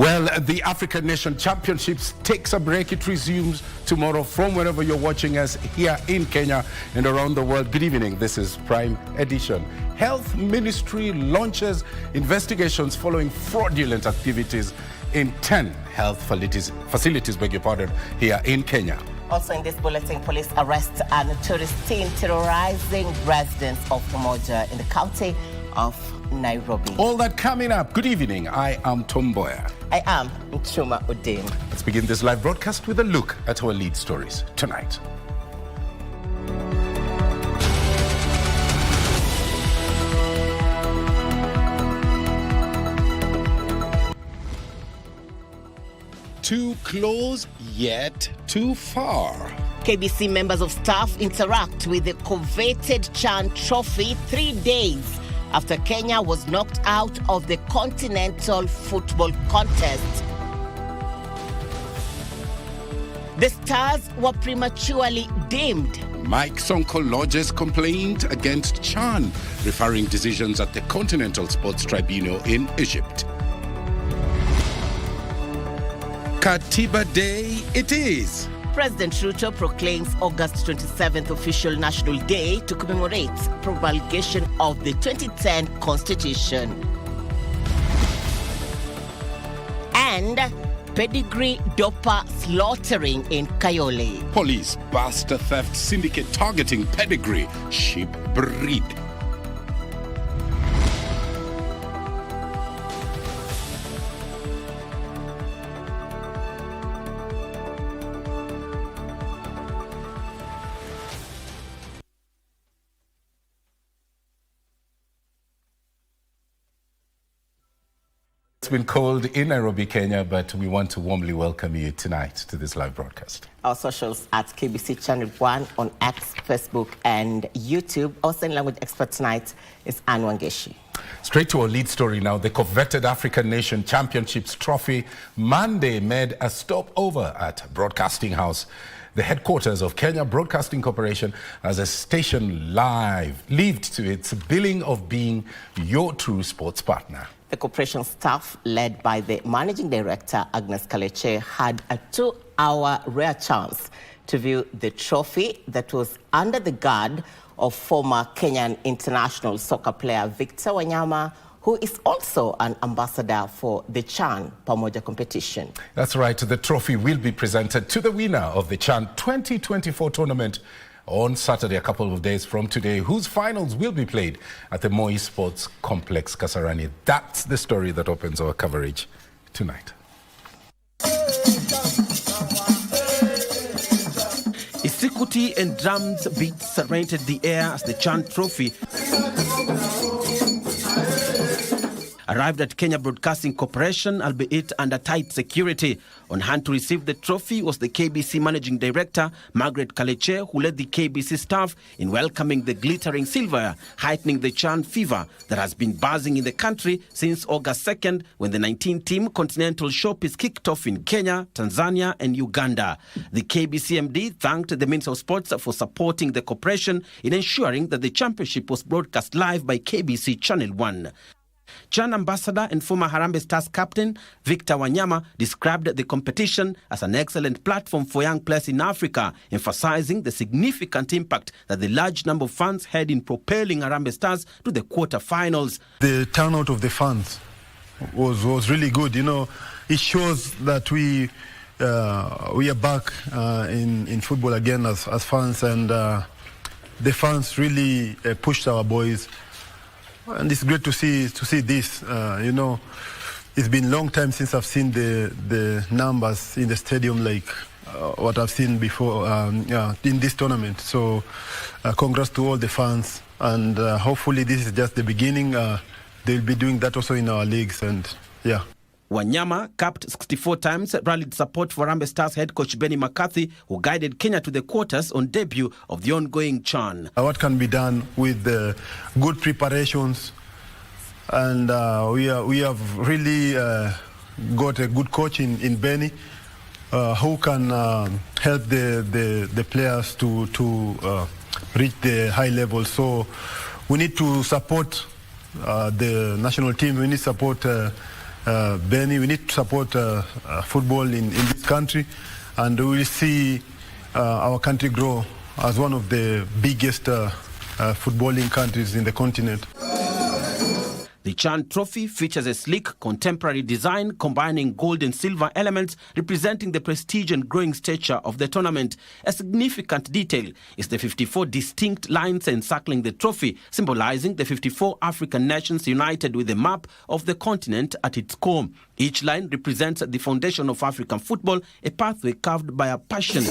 Well, the African Nation Championships takes a break. It resumes tomorrow from wherever you're watching us here in Kenya and around the world. Good evening. This is Prime Edition. Health Ministry launches investigations following fraudulent activities in 10 health facilities, here in Kenya. Also in this bulletin, police arrest a tourist team terrorizing residents of Mboya in the county of Nairobi. All that coming up. Good evening. I am Mboya. I am Muchuma Odim. Let's begin this live broadcast with a look at our lead stories tonight. Too close, yet too far. KBC members of staff interact with the coveted Chan Trophy 3 days after Kenya was knocked out of the Continental Football Contest. The stars were prematurely dimmed. Mike Sonko lodges complaint against Chan, referring decisions at the Continental Sports Tribunal in Egypt. Katiba Day it is. President Ruto proclaims August 27th official National Day to commemorate promulgation of the 2010 Constitution. And pedigree doper slaughtering in Kayole. Police bust a theft syndicate targeting pedigree sheep breed. It's been cold in Nairobi, Kenya, but we want to warmly welcome you tonight to this live broadcast. Our socials at KBC Channel 1 on X, Facebook, and YouTube. Our sign language expert tonight is Anne Wangeshi. Straight to our lead story now. The coveted African Nation Championships trophy Monday made a stopover at Broadcasting House, the headquarters of Kenya Broadcasting Corporation, as a station lived to its billing of being your true sports partner. The corporation staff, led by the managing director, Agnes Kaleche, had a 2-hour rare chance to view the trophy that was under the guard of former Kenyan international soccer player Victor Wanyama, who is also an ambassador for the Chan Pamoja competition. That's right. The trophy will be presented to the winner of the Chan 2024 tournament on Saturday, a couple of days from today, whose finals will be played at the Moi Sports Complex, Kasarani. That's the story that opens our coverage tonight. Isikuti and drums beats rented the air as the Chan Trophy arrived at Kenya Broadcasting Corporation, albeit under tight security. On hand to receive the trophy was the KBC Managing Director, Margaret Kaleche, who led the KBC staff in welcoming the glittering silverware, heightening the Chan fever that has been buzzing in the country since August 2nd, when the 19-team Continental Showpiece kicked off in Kenya, Tanzania, and Uganda. The KBC MD thanked the Minister of Sports for supporting the corporation in ensuring that the championship was broadcast live by KBC Channel 1. Chan ambassador and former Harambee Stars captain Victor Wanyama described the competition as an excellent platform for young players in Africa, emphasizing the significant impact that the large number of fans had in propelling Harambee Stars to the quarterfinals. The turnout of the fans was really good. You know, it shows that we are back in football again as fans, and the fans really pushed our boys. And it's great to see this. You know, it's been a long time since I've seen the numbers in the stadium like what I've seen before in this tournament. So congrats to all the fans, and hopefully this is just the beginning. They'll be doing that also in our leagues, and yeah. Wanyama, capped 64 times, rallied support for Harambee Stars head coach Benny McCarthy, who guided Kenya to the quarters on debut of the ongoing Chan. What can be done with good preparations, and we have really got a good coach in Benny, who can help the players to reach the high level. So we need to support the national team. We need to support Benny, we need to support football in this country, and we will see our country grow as one of the biggest footballing countries in the continent. The Chan Trophy features a sleek, contemporary design combining gold and silver elements representing the prestige and growing stature of the tournament. A significant detail is the 54 distinct lines encircling the trophy, symbolizing the 54 African nations united with the map of the continent at its core. Each line represents the foundation of African football, a pathway carved by a passion.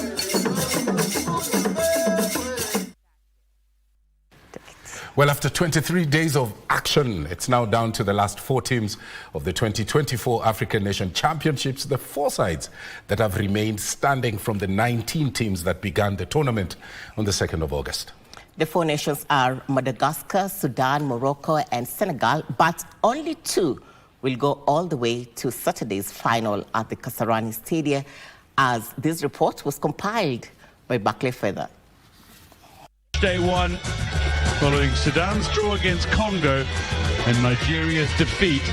Well, after 23 days of action, it's now down to the last 4 teams of the 2024 African Nation Championships, the 4 sides that have remained standing from the 19 teams that began the tournament on the 2nd of August. The 4 nations are Madagascar, Sudan, Morocco and Senegal, but only 2 will go all the way to Saturday's final at the Kasarani Stadium, as this report was compiled by Buckley Feather. Day 1, following Sudan's draw against Congo and Nigeria's defeat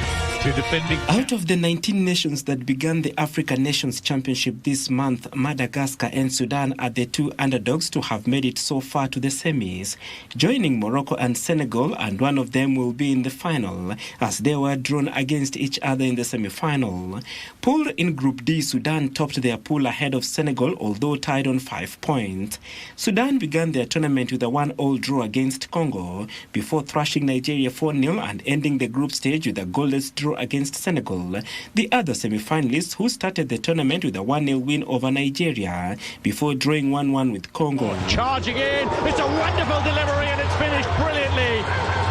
to defending... Out of the 19 nations that began the African Nations Championship this month, Madagascar and Sudan are the 2 underdogs to have made it so far to the semis, joining Morocco and Senegal, and one of them will be in the final, as they were drawn against each other in the semi-final. Pooled in Group D, Sudan topped their pool ahead of Senegal, although tied on 5 points. Sudan began their tournament with a 1-1 draw against Congo, before thrashing Nigeria 4-0 and ending the group stage with a goalless draw against Senegal. The other semi-finalists, who started the tournament with a 1-0 win over Nigeria before drawing 1-1 with Congo. Charging in, it's a wonderful delivery and it's finished brilliantly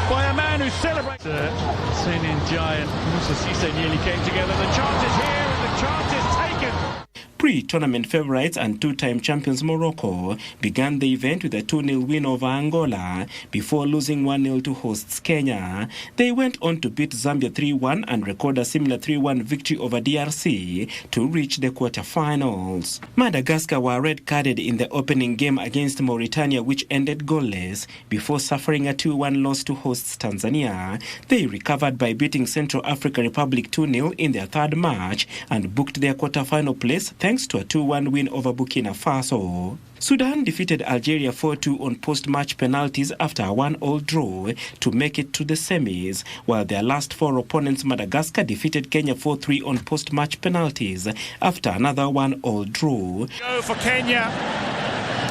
by a man who celebrates. Senin giant Musa Cisse nearly came together. The chance is here and the chance is taken. Pre-tournament favourites and 2-time champions Morocco began the event with a 2-0 win over Angola before losing 1-0 to hosts Kenya. They went on to beat Zambia 3-1 and record a similar 3-1 victory over DRC to reach the quarter-finals. Madagascar were red-carded in the opening game against Mauritania, which ended goalless, before suffering a 2-1 loss to hosts Tanzania. They recovered by beating Central African Republic 2-0 in their 3rd match and booked their quarter-final place thanks to a 2-1 win over Burkina Faso. Sudan defeated Algeria 4-2 on post-match penalties after a 1-1 draw to make it to the semis, while their last 4 opponents, Madagascar, defeated Kenya 4-3 on post-match penalties after another 1-1 draw. Go for Kenya,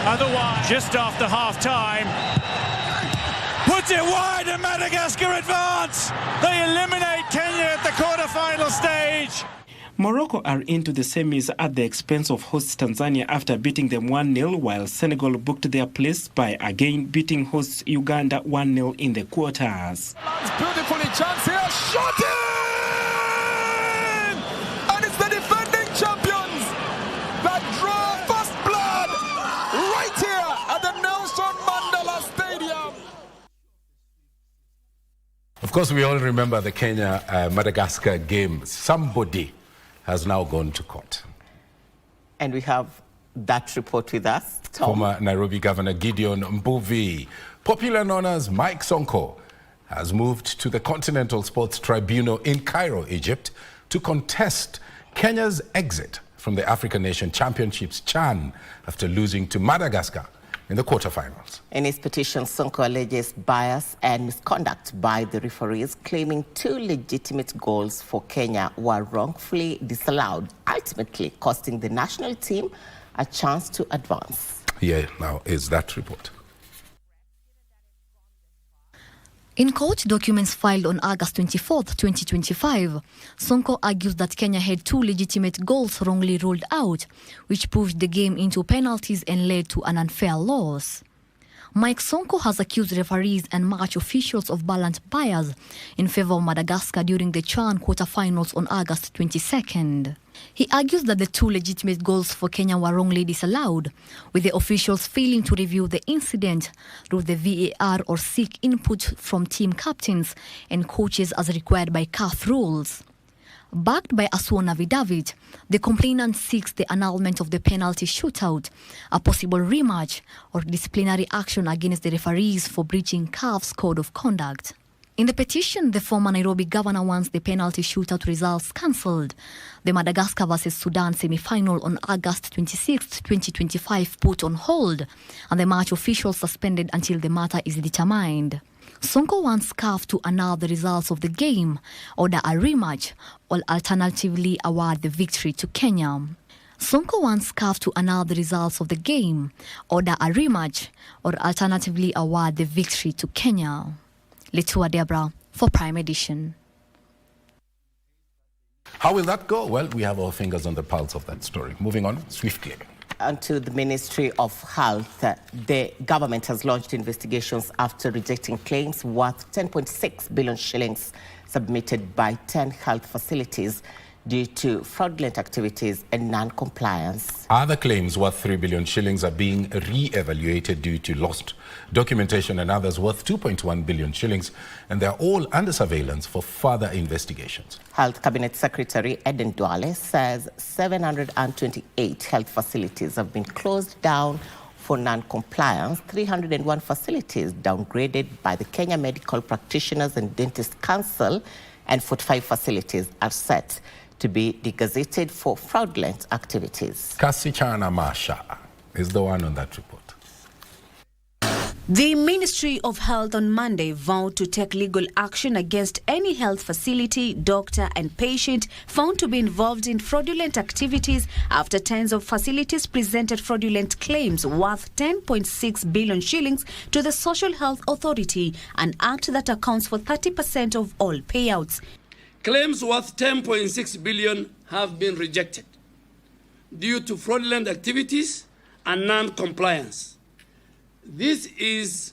otherwise just after half-time. Puts it wide and Madagascar advance. They eliminate Kenya at the quarter-final stage. Morocco are into the semis at the expense of hosts Tanzania after beating them 1-0, while Senegal booked their place by again beating hosts Uganda 1-0 in the quarters. Beautifully chance here, shot in! And it's the defending champions that draw first blood right here at the Nelson Mandela Stadium. Of course, we all remember the Kenya-Madagascar game. Somebody has now gone to court. And we have that report with us. Tom. Former Nairobi Governor Gideon Mbuvi, popularly known as Mike Sonko, has moved to the Continental Sports Tribunal in Cairo, Egypt, to contest Kenya's exit from the African Nation Championships CHAN after losing to Madagascar in the quarterfinals. In his petition, Sonko alleges bias and misconduct by the referees, claiming 2 legitimate goals for Kenya were wrongfully disallowed, ultimately costing the national team a chance to advance. Here now is that report. In court documents filed on August 24, 2025, Sonko argues that Kenya had 2 legitimate goals wrongly ruled out, which pushed the game into penalties and led to an unfair loss. Mike Sonko has accused referees and match officials of blatant bias in favor of Madagascar during the CHAN quarterfinals on August 22nd. He argues that the 2 legitimate goals for Kenya were wrongly disallowed, with the officials failing to review the incident through the VAR or seek input from team captains and coaches as required by CAF rules. Backed by Asuon Navidavid, the complainant seeks the annulment of the penalty shootout, a possible rematch, or disciplinary action against the referees for breaching CAF's code of conduct. In the petition, the former Nairobi governor wants the penalty shootout results cancelled. The Madagascar vs Sudan semi-final on August 26, 2025 put on hold, and the match officials suspended until the matter is determined. Sonko wants CAF to annul the results of the game, order a rematch, or alternatively award the victory to Kenya. Sonko wants CAF to annul the results of the game, order a rematch, or alternatively award the victory to Kenya. Letua Debra for Prime Edition. How will that go? Well, we have our fingers on the pulse of that story. Moving on swiftly. And to the Ministry of Health, the government has launched investigations after rejecting claims worth 10.6 billion shillings submitted by 10 health facilities due to fraudulent activities and non-compliance. Other claims worth 3 billion shillings are being re-evaluated due to lost documentation, and others worth 2.1 billion shillings, and they're all under surveillance for further investigations. Health Cabinet Secretary Odim says 728 health facilities have been closed down for non-compliance, 301 facilities downgraded by the Kenya Medical Practitioners and Dentists Council, and 45 facilities are set to be degazetted for fraudulent activities. Kasichana Masha is the one on that report. The Ministry of Health on Monday vowed to take legal action against any health facility, doctor and patient found to be involved in fraudulent activities after tens of facilities presented fraudulent claims worth 10.6 billion shillings to the Social Health Authority, an act that accounts for 30% of all payouts. Claims worth 10.6 billion have been rejected due to fraudulent activities and non-compliance. This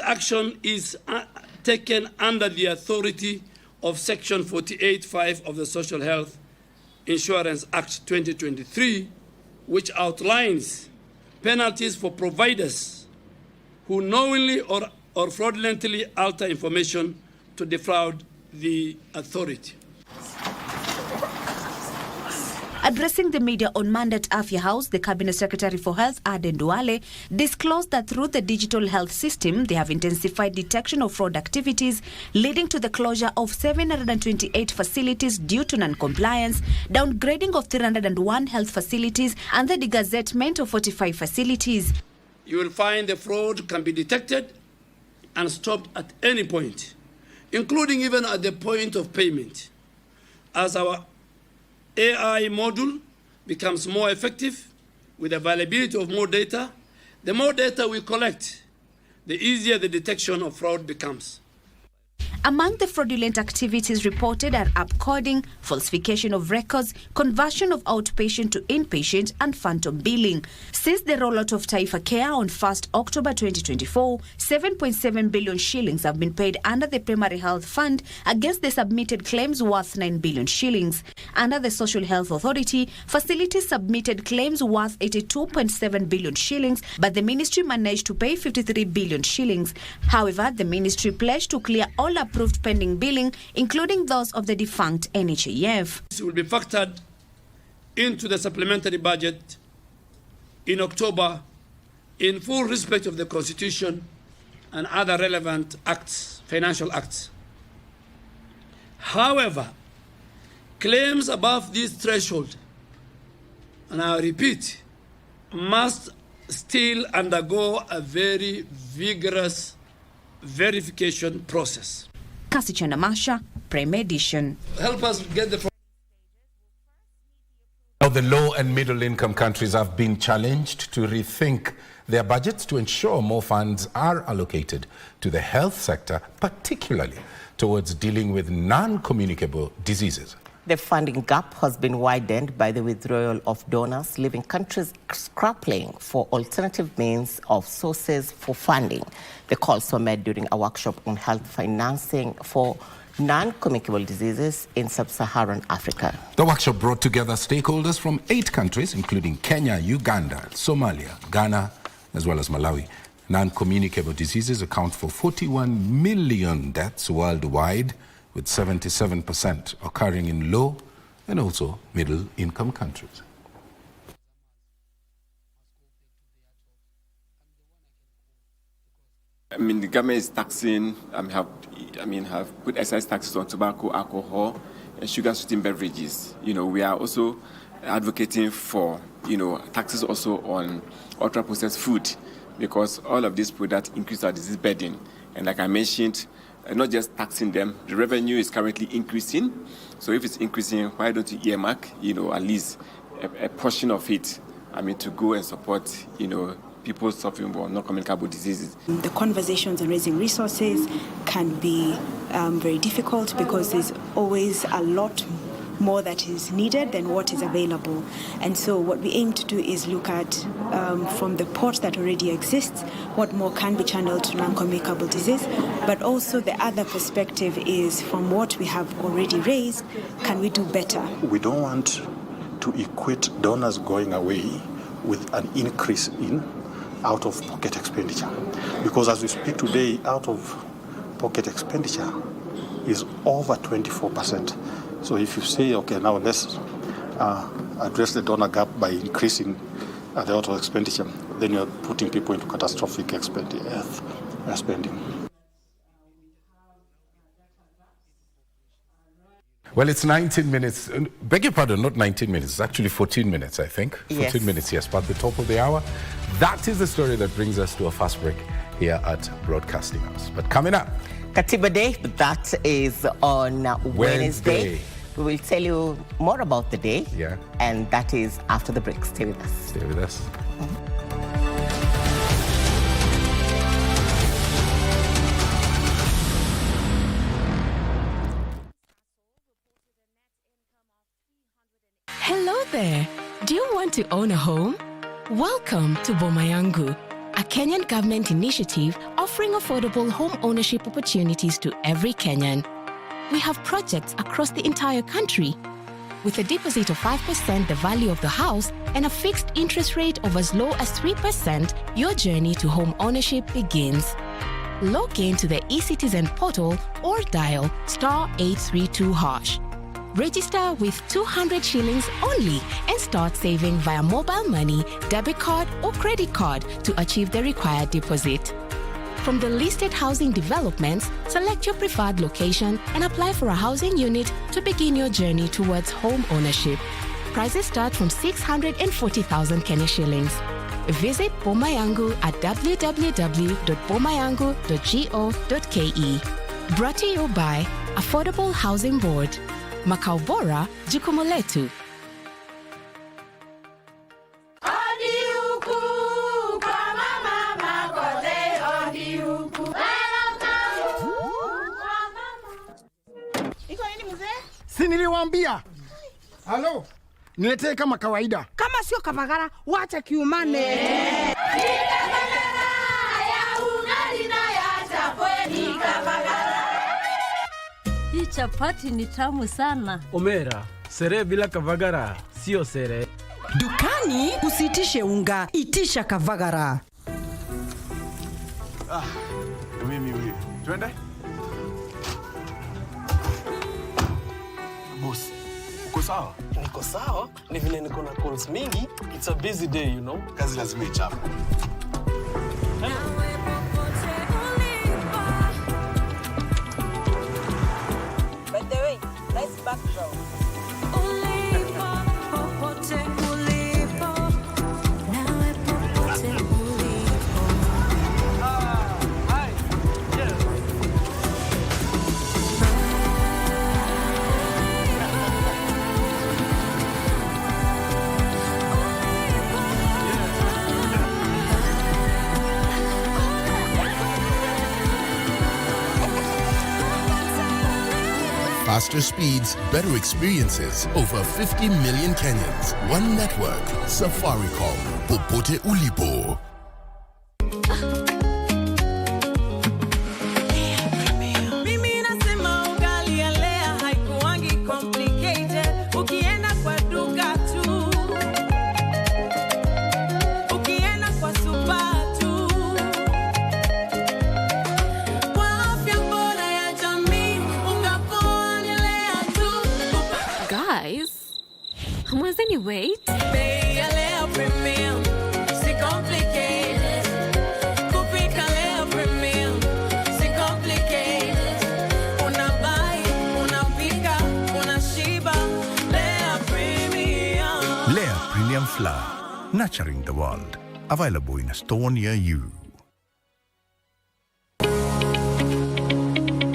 action is taken under the authority of Section 48(5) of the Social Health Insurance Act 2023, which outlines penalties for providers who knowingly or fraudulently alter information to defraud the authority. Addressing the media on Monday at Afya House, the Cabinet Secretary for Health, Aden disclosed that through the digital health system, they have intensified detection of fraud activities, leading to the closure of 728 facilities due to non-compliance, downgrading of 301 health facilities, and the degazettement of 45 facilities. You will find the fraud can be detected and stopped at any point, including even at the point of payment. As our AI module becomes more effective with availability of more data, the more data we collect, the easier the detection of fraud becomes. Among the fraudulent activities reported are upcoding, falsification of records, conversion of outpatient to inpatient, and phantom billing. Since the rollout of Taifa Care on 1st October 2024, 7.7 billion shillings have been paid under the Primary Health Fund against the submitted claims worth 9 billion shillings. Under the Social Health Authority, facilities submitted claims worth 82.7 billion shillings, but the ministry managed to pay 53 billion shillings. However, the ministry pledged to clear all approved pending billing, including those of the defunct NHIF. This will be factored into the supplementary budget in October in full respect of the Constitution and other relevant acts, financial acts. However, claims above this threshold, and I repeat, must still undergo a very vigorous verification process. Kasichana Masha, Prime Edition. Help us get the... Now, the low and middle income countries have been challenged to rethink their budgets to ensure more funds are allocated to the health sector, particularly towards dealing with non-communicable diseases. The funding gap has been widened by the withdrawal of donors, leaving countries scrapping for alternative means of sources for funding. The calls were made during a workshop on health financing for non-communicable diseases in sub-Saharan Africa. The workshop brought together stakeholders from 8 countries, including Kenya, Uganda, Somalia, Ghana, as well as Malawi. Non-communicable diseases account for 41 million deaths worldwide, with 77% occurring in low and also middle-income countries. I mean, the government is taxing, have put excise taxes on tobacco, alcohol, and sugar-sweetened beverages. We are also advocating for, taxes also on ultra-processed food, because all of these products increase our disease burden. And like I mentioned, not just taxing them, the revenue is currently increasing. So if it's increasing, why don't you earmark, at least a portion of it, to go and support, people suffering from non-communicable diseases. The conversations on raising resources can be very difficult because there's always a lot more that is needed than what is available. And so what we aim to do is look at, from the pot that already exists, what more can be channeled to non-communicable disease, but also the other perspective is from what we have already raised, can we do better? We don't want to equate donors going away with an increase in out-of-pocket expenditure. Because as we speak today, out-of-pocket expenditure is over 24%. So if you say, okay, now let's address the donor gap by increasing the out-of expenditure, then you're putting people into catastrophic spending. Well, it's 19 minutes. Beg your pardon, not 19 minutes. It's actually 14 minutes, I think. 14 minutes, yes, but the top of the hour. That is the story that brings us to a fast break here at Broadcasting House. But coming up, Katiba Day, that is on Wednesday. We will tell you more about the day. Yeah. And that is after the break. Stay with us. Stay with us. Hello there. Do you want to own a home? Welcome to Boma Yangu, a Kenyan government initiative offering affordable home ownership opportunities to every Kenyan. We have projects across the entire country. With a deposit of 5% the value of the house and a fixed interest rate of as low as 3%, your journey to home ownership begins. Log in to the eCitizen portal or dial *832#. Register with 200 shillings only and start saving via mobile money, debit card or credit card to achieve the required deposit. From the listed housing developments, select your preferred location and apply for a housing unit to begin your journey towards home ownership. Prices start from 640,000 Kenya shillings. Visit Boma Yangu at www.bomayangu.go.ke. Brought to you by Affordable Housing Board. Makao Bora, Jukumu Letu. Si niliwaambia. Halo. Niletee kama kawaida. Kama sio kavagara, wacha kiumane. Hii chapati ni tamu sana. Omera, sere bila kavagara, sio sere. Dukani usitishe unga, itisha kavagara. Mimi. Twende? Boss, uko sawa? Niko sawa, ni vile niko na calls mingi. It's a busy day, you know. Kazi lazima ichape. By the way, nice background. Faster speeds, better experiences. Over 50 million Kenyans. One network. Safaricom. Popote ulipo. Wait. Pay a little premium. C'est complicated. Bella, nurturing the world. Available in a store near you.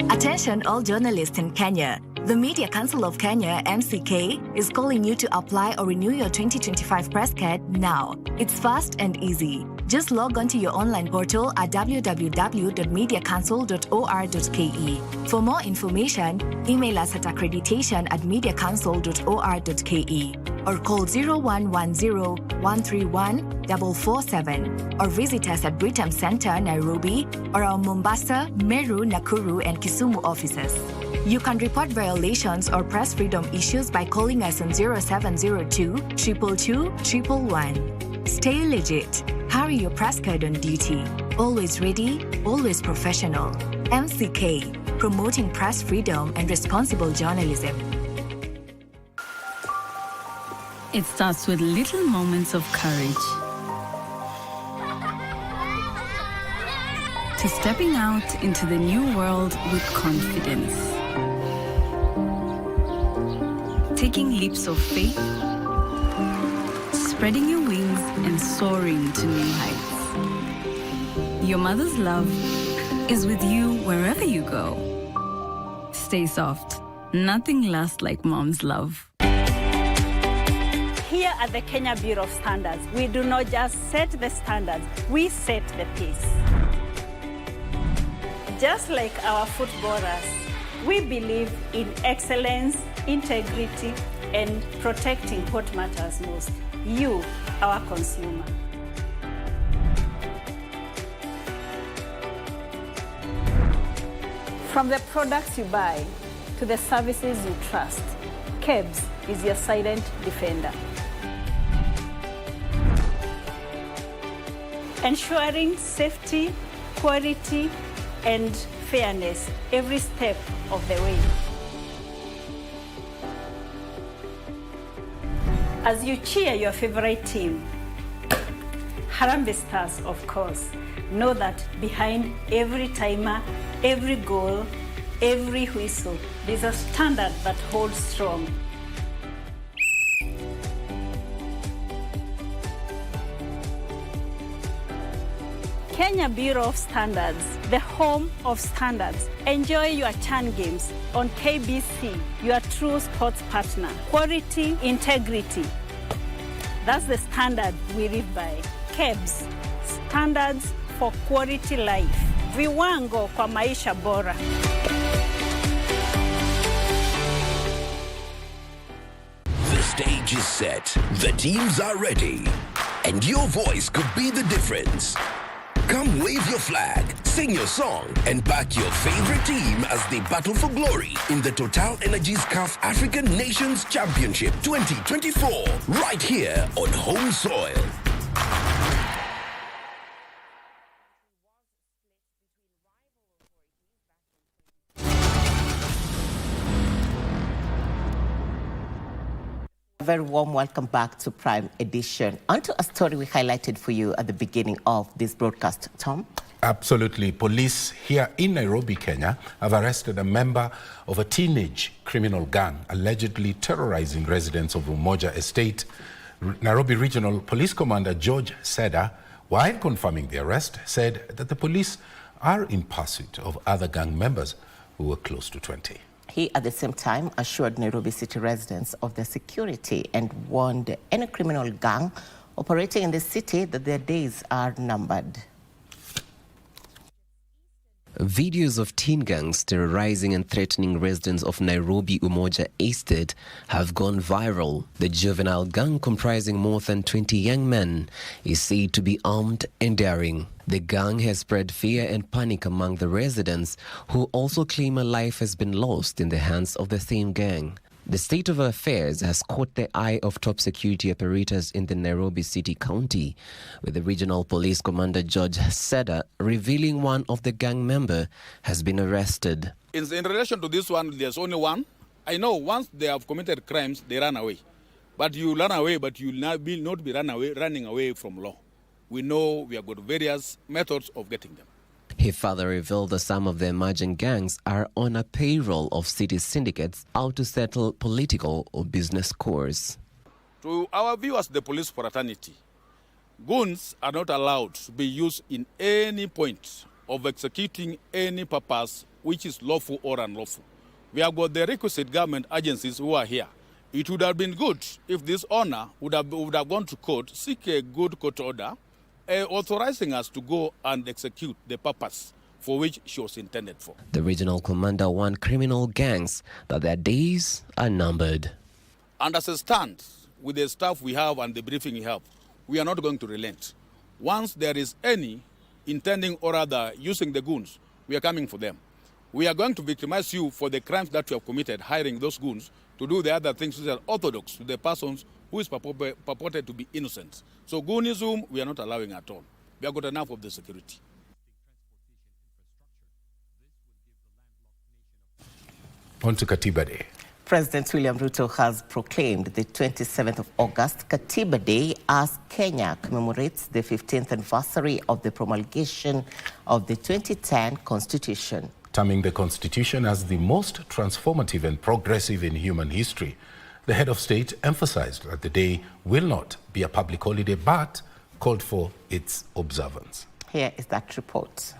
Attention all journalists in Kenya. The Media Council of Kenya, MCK, is calling you to apply or renew your 2025 press card now. It's fast and easy. Just log on to your online portal at www.mediacouncil.or.ke. For more information, email us at accreditation@mediacouncil.or.ke or call 0110-131-447 or visit us at Britam Center, Nairobi, or our Mombasa, Meru, Nakuru, and Kisumu offices. You can report violations or press freedom issues by calling us on 0702 222 111. Stay legit. Carry your press card on duty. Always ready, always professional. MCK, promoting press freedom and responsible journalism. It starts with little moments of courage. To stepping out into the new world with confidence. Taking leaps of faith. Spreading your wings and soaring to new heights. Your mother's love is with you wherever you go. Stay soft. Nothing lasts like mom's love. Here at the Kenya Bureau of Standards, we do not just set the standards, we set the pace. Just like our footballers, we believe in excellence, integrity, and protecting what matters most, you, our consumer. From the products you buy to the services you trust, KBC is your silent defender. Ensuring safety, quality, and fairness every step of the way. As you cheer your favorite team, Harambee Stars, of course, know that behind every timer, every goal, every whistle, there's a standard that holds strong. Kenya Bureau of Standards, the home of standards. Enjoy your Chan games on KBC, your true sports partner. Quality, integrity. That's the standard we live by. KBC, standards for quality life. Viwango kwa maisha bora. The stage is set, the teams are ready, and your voice could be the difference. Come wave your flag, sing your song, and back your favorite team as they battle for glory in the Total Energies CAF African Nations Championship 2024, right here on home soil. A very warm welcome back to Prime Edition. Onto a story we highlighted for you at the beginning of this broadcast, Tom. Absolutely. Police here in Nairobi, Kenya, have arrested a member of a teenage criminal gang allegedly terrorizing residents of Umoja Estate. Nairobi Regional Police Commander George Seda, while confirming the arrest, said that the police are in pursuit of other gang members who were close to 20. He, at the same time, assured Nairobi city residents of their security and warned any criminal gang operating in the city that their days are numbered. Videos of teen gangs terrorizing and threatening residents of Nairobi Umoja Estate have gone viral. The juvenile gang, comprising more than 20 young men, is said to be armed and daring. The gang has spread fear and panic among the residents, who also claim a life has been lost in the hands of the same gang. The state of affairs has caught the eye of top security operators in the Nairobi City County, with the Regional Police Commander George Seda revealing one of the gang member has been arrested. In relation to this one, there's only one. I know once they have committed crimes, they run away. But you run away, but you will not be running away from law. We know we have got various methods of getting them. He further revealed that some of the emerging gangs are on a payroll of city syndicates out to settle political or business scores. To our viewers, the police fraternity, guns are not allowed to be used in any point of executing any purpose which is lawful or unlawful. We have got the requisite government agencies who are here. It would have been good if this owner would have gone to court, seek a good court order, authorizing us to go and execute the purpose for which she was intended for. The regional commander warned criminal gangs that their days are numbered. And as a stand, with the staff we have and the briefing we have, we are not going to relent. Once there is any intending or other using the goons, we are coming for them. We are going to victimize you for the crimes that you have committed, hiring those goons to do the other things which are orthodox to the persons who is purported to be innocent. So goonism, we are not allowing at all. We have got enough of the security. On to Katiba Day. President William Ruto has proclaimed the 27th of August Katiba Day as Kenya commemorates the 15th anniversary of the promulgation of the 2010 Constitution. Terming the Constitution as the most transformative and progressive in human history, the head of state emphasized that the day will not be a public holiday but called for its observance. Here is that report.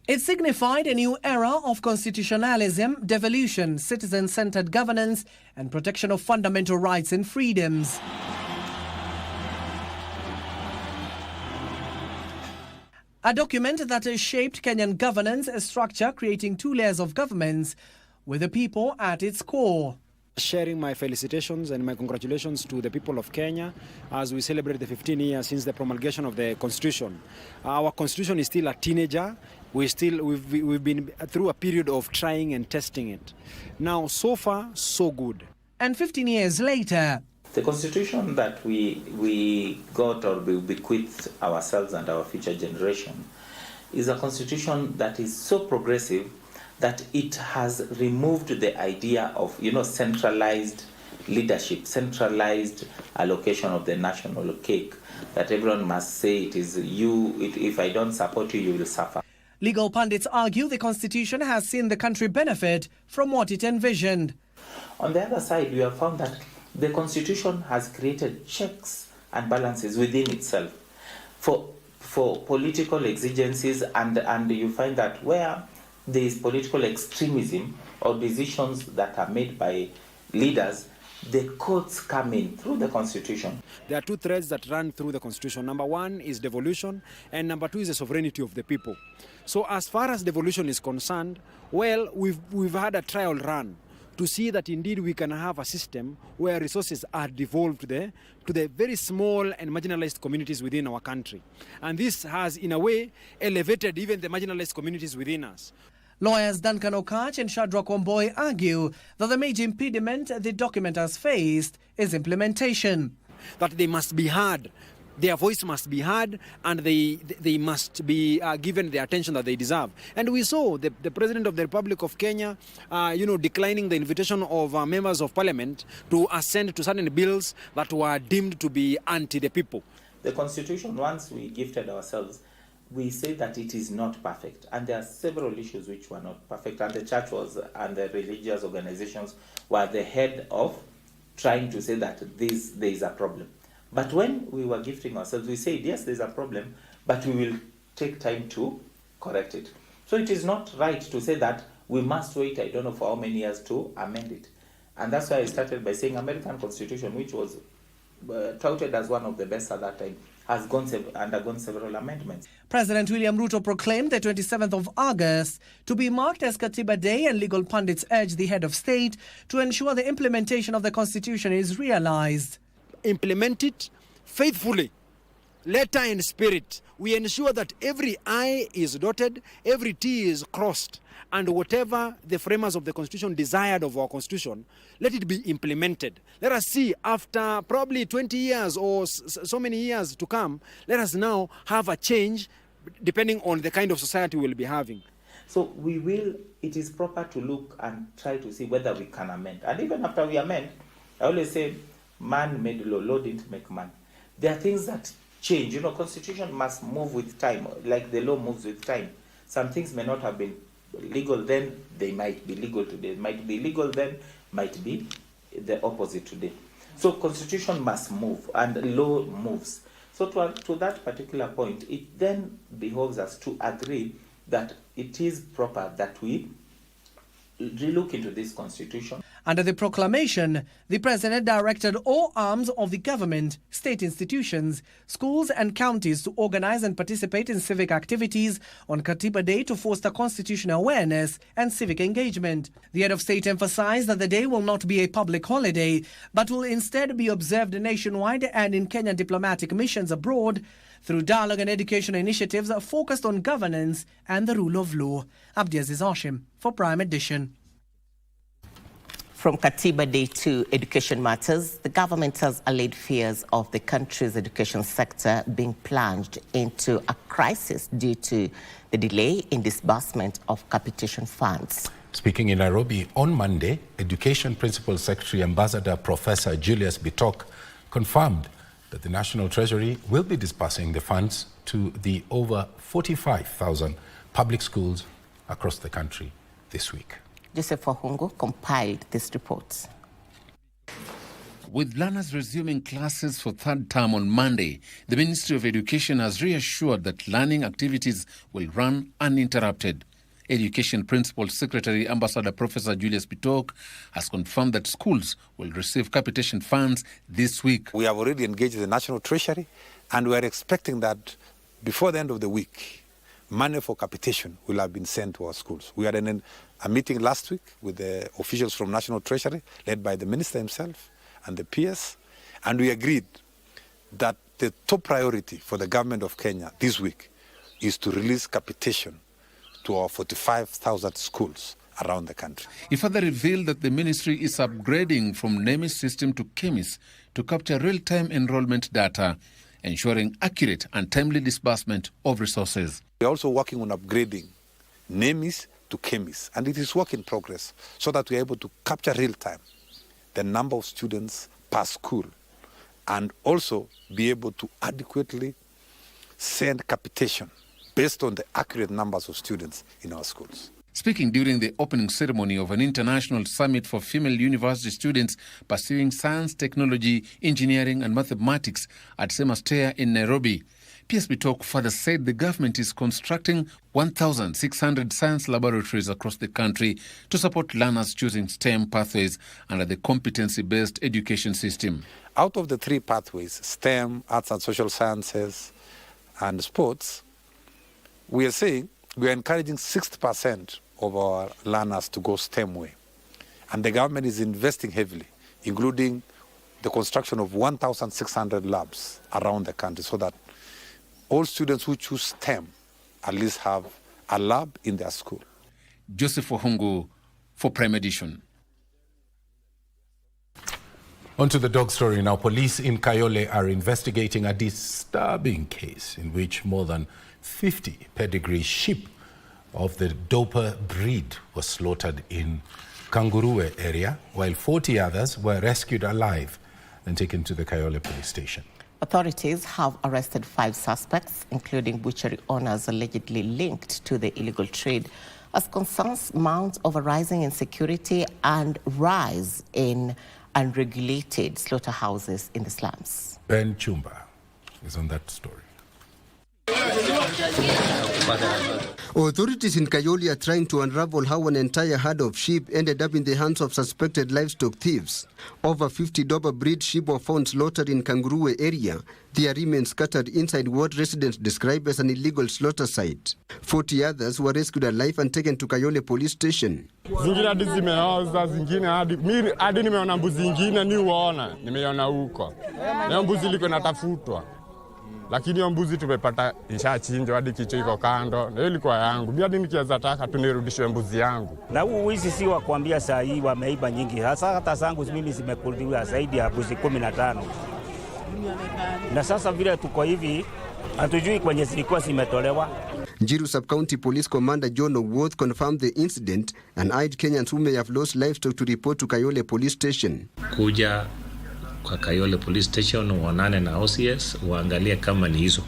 It signified a new era of constitutionalism, devolution, citizen-centered governance, and protection of fundamental rights and freedoms. A document that has shaped Kenyan governance structure, creating two layers of governments with the people at its core. Sharing my felicitations and my congratulations to the people of Kenya as we celebrate the 15 years since the promulgation of the Constitution. Our Constitution is still a teenager. We've been through a period of trying and testing it. Now, so far, so good. And 15 years later, the Constitution that we got or we bequeathed ourselves and our future generation is a Constitution that is so progressive that it has removed the idea of, centralized leadership, centralized allocation of the national cake, that everyone must say it is you, if I don't support you, you will suffer. Legal pundits argue the Constitution has seen the country benefit from what it envisioned. On the other side, we have found that the Constitution has created checks and balances within itself for political exigencies, and you find that where there is political extremism or decisions that are made by leaders, the courts come in through the Constitution. There are two threads that run through the Constitution. Number one is devolution, and number two is the sovereignty of the people. So as far as devolution is concerned, well, we've had a trial run to see that indeed we can have a system where resources are devolved to the very small and marginalized communities within our country. And this has, in a way, elevated even the marginalized communities within us. Lawyers Duncan Okach and Shadrach Mboya argue that the major impediment the document has faced is implementation. That they must be heard, their voice must be heard, and they must be given the attention that they deserve. And we saw the President of the Republic of Kenya, declining the invitation of members of Parliament to assent to certain bills that were deemed to be anti the people. The Constitution, once we gifted ourselves, we say that it is not perfect, and there are several issues which were not perfect, and the church and the religious organizations were the head of trying to say that there is a problem. But when we were gifting ourselves, we said, yes, there's a problem, but we will take time to correct it. So it is not right to say that we must wait, I don't know for how many years, to amend it. And that's why I started by saying American Constitution, which was touted as one of the best at that time, has undergone several amendments. President William Ruto proclaimed the 27th of August to be marked as Katiba Day, and legal pundits urged the head of state to ensure the implementation of the Constitution is realized. Implement it faithfully, letter and spirit. We ensure that every I is dotted, every T is crossed, and whatever the framers of the Constitution desired of our Constitution, let it be implemented. Let us see, after probably 20 years or so many years to come, let us now have a change depending on the kind of society we'll be having. So it is proper to look and try to see whether we can amend. And even after we amend, I always say, man made law, law didn't make man. There are things that change. You know, constitution must move with time, like the law moves with time. Some things may not have been legal then, they might be legal today. Might be legal then, might be the opposite today. So constitution must move and law moves. So to that particular point, it then behoves us to agree that it is proper that we relook into this constitution. Under the proclamation, the President directed all arms of the government, state institutions, schools and counties to organize and participate in civic activities on Katiba Day to foster constitutional awareness and civic engagement. The head of state emphasized that the day will not be a public holiday, but will instead be observed nationwide and in Kenyan diplomatic missions abroad through dialogue and education initiatives focused on governance and the rule of law. Abdiaziz Hashim for Prime Edition. From Katiba Day to education matters, the government has allayed fears of the country's education sector being plunged into a crisis due to the delay in disbursement of capitation funds. Speaking in Nairobi on Monday, Education Principal Secretary Ambassador Professor Julius Bitok confirmed that the National Treasury will be disbursing the funds to the over 45,000 public schools across the country this week. Joseph Wahungu compiled this report. With learners resuming classes for third term on Monday, the Ministry of Education has reassured that learning activities will run uninterrupted. Education Principal Secretary Ambassador Professor Julius Bitok has confirmed that schools will receive capitation funds this week. We have already engaged the National Treasury, and we are expecting that before the end of the week, money for capitation will have been sent to our schools. We had a meeting last week with the officials from National Treasury, led by the Minister himself and the PS, and we agreed that the top priority for the government of Kenya this week is to release capitation to our 45,000 schools around the country. He further revealed that the ministry is upgrading from NEMIS system to KEMIS to capture real-time enrollment data, ensuring accurate and timely disbursement of resources. We are also working on upgrading NEMIS to KEMIS, and it is work in progress so that we are able to capture real-time the number of students per school and also be able to adequately send capitation based on the accurate numbers of students in our schools. Speaking during the opening ceremony of an international summit for female university students pursuing science, technology, engineering and mathematics at Semastea in Nairobi, PS Bitok further said the government is constructing 1,600 science laboratories across the country to support learners choosing STEM pathways under the competency-based education system. Out of the three pathways, STEM, arts and social sciences, and sports, we are saying we are encouraging 60% of our learners to go STEM way. And the government is investing heavily, including the construction of 1,600 labs around the country so that all students who choose STEM at least have a lab in their school. Joseph Wahungu for Prime Edition. On to the dog story now. Police in Kayole are investigating a disturbing case in which more than 50 pedigree sheep of the Doper breed were slaughtered in Kangurue area, while 40 others were rescued alive and taken to the Kayole police station. Authorities have arrested 5 suspects, including butchery owners allegedly linked to the illegal trade, as concerns mount over rising insecurity and rise in unregulated slaughterhouses in the slums. Ben Chumba is on that story. Authorities in Kayole are trying to unravel how an entire herd of sheep ended up in the hands of suspected livestock thieves. Over 50 Dober breed sheep were found slaughtered in Kangurue area. Their remains scattered inside what residents describe as an illegal slaughter site. 40 others were rescued alive and taken to Kayole police station. Zingine hadi zimeoza, zingine hadi nimeona mbuzi zingine ni uona, nimeona huko. Na mbuzi liko natafutwa. Lakini hiyo mbuzi tumepata ishachinjwa hadi kichwa iko kando. Na hiyo ilikuwa yangu. Mimi hadi nikiweza taka tunirudishwe mbuzi yangu. Na huu wizi si wa kuambia saa hii wameiba nyingi. Hata zangu mimi zimekuliwa zaidi ya mbuzi 15. Na sasa vile tuko hivi hatujui kwenye zilikuwa zimetolewa. Njiru Sub-County Police Commander John Owoth confirmed the incident and eyed Kenyans who may have lost livestock to report to Kayole police station. Kuja kwa Kayole Police Station, waonane na OCS waangalie kama ni hizo.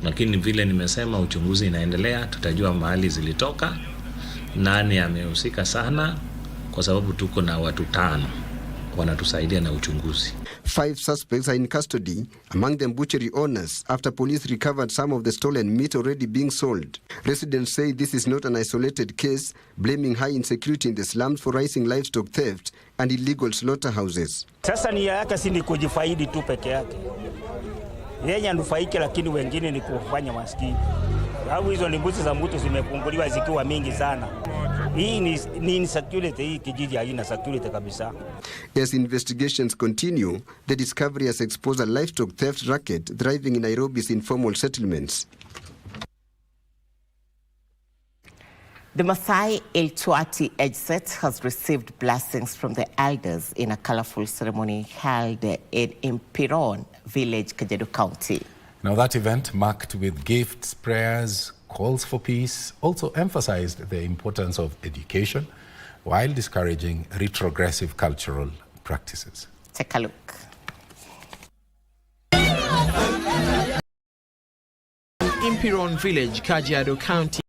Lakini vile nimesema, uchunguzi inaendelea, tutajua mahali zilitoka, nani amehusika sana, kwa sababu tuko na watu 5 wanatusaidia na uchunguzi. 5 suspects are in custody, among them butchery owners, after police recovered some of the stolen meat already being sold. Residents say this is not an isolated case, blaming high insecurity in the slums for rising livestock theft and illegal slaughterhouses. Sasa nia yake si ni kujifaidi tu peke yake. Yeye anufaike, lakini wengine ni kufanya maskini. Au hizo mbuzi za mtu zimepunguliwa zikiwa mingi sana. Hii ni insecurity, hii kijiji haina security kabisa. As investigations continue, the discovery has exposed a livestock theft racket thriving in Nairobi's informal settlements. The Maasai Iltuati age set has received blessings from the elders in a colorful ceremony held in Impiron village, Kajiado County. Now that event, marked with gifts, prayers, calls for peace, also emphasized the importance of education while discouraging retrogressive cultural practices. Take a look. Impiron village, Kajiado County.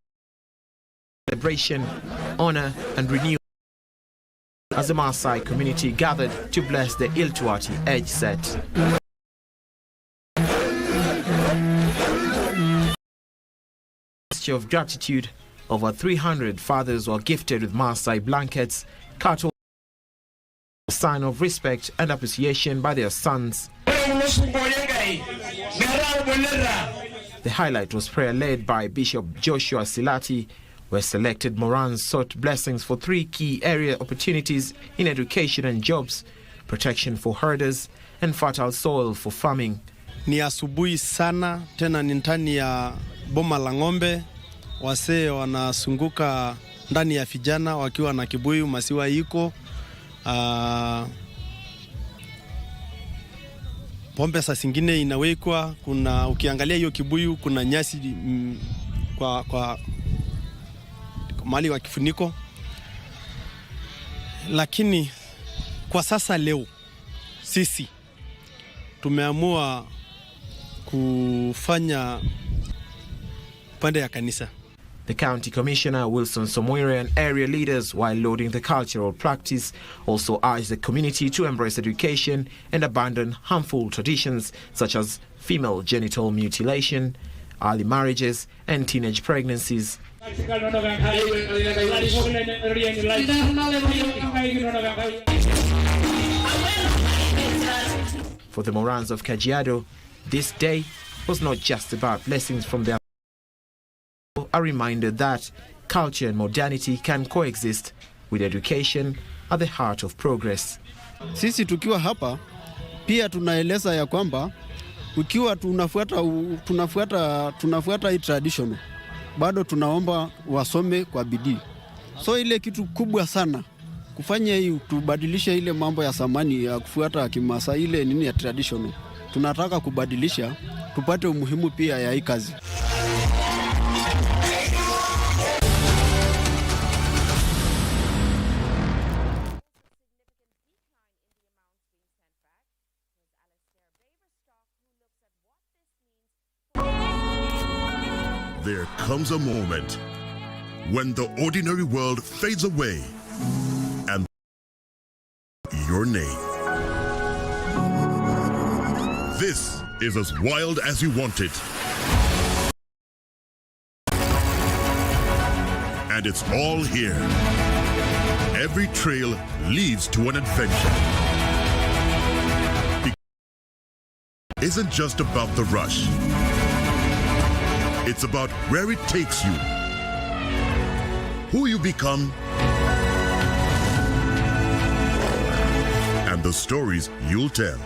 Celebration, honor and renewal as the Maasai community gathered to bless the Iltuati age set. Of gratitude, over 300 fathers were gifted with Maasai blankets, cattle, a sign of respect and appreciation by their sons. The highlight was prayer led by Bishop Joshua Silati, where selected Morans sought blessings for 3 key area opportunities in education and jobs, protection for herders, and fertile soil for farming. Ni asubuhi sana, tena ni ndani ya boma la ng'ombe. Wasee wanasunguka ndani ya vijana wakiwa na kibuyu, masiwa iko. Pombe saa zingine inawekwa, kuna ukiangalia hiyo kibuyu kuna nyasi kwa mahali wa kifuniko. Lakini kwa sasa leo sisi tumeamua kufanya pande ya kanisa. The County Commissioner Wilson Somoire and area leaders, while lauding the cultural practice, also urged the community to embrace education and abandon harmful traditions such as female genital mutilation, early marriages and teenage pregnancies. For the Morans of Kajiado, this day was not just about blessings from their a reminder that culture and modernity can coexist with education at the heart of progress. Sisi tukiwa hapa pia tunaeleza ya kwamba ukiwa tunafuata hii traditional, bado tunaomba wasome kwa bidii. So ile kitu kubwa sana kufanya hii, tubadilisha ile mambo ya zamani ya kufuata kimasa, ile nini ya traditional. Tunataka kubadilisha, tupate umuhimu pia ya hii kazi. There comes a moment when the ordinary world fades away and your name. This is as wild as you want it. And it's all here. Every trail leads to an adventure. It isn't just about the rush. It's about where it takes you, who you become, and the stories you'll tell.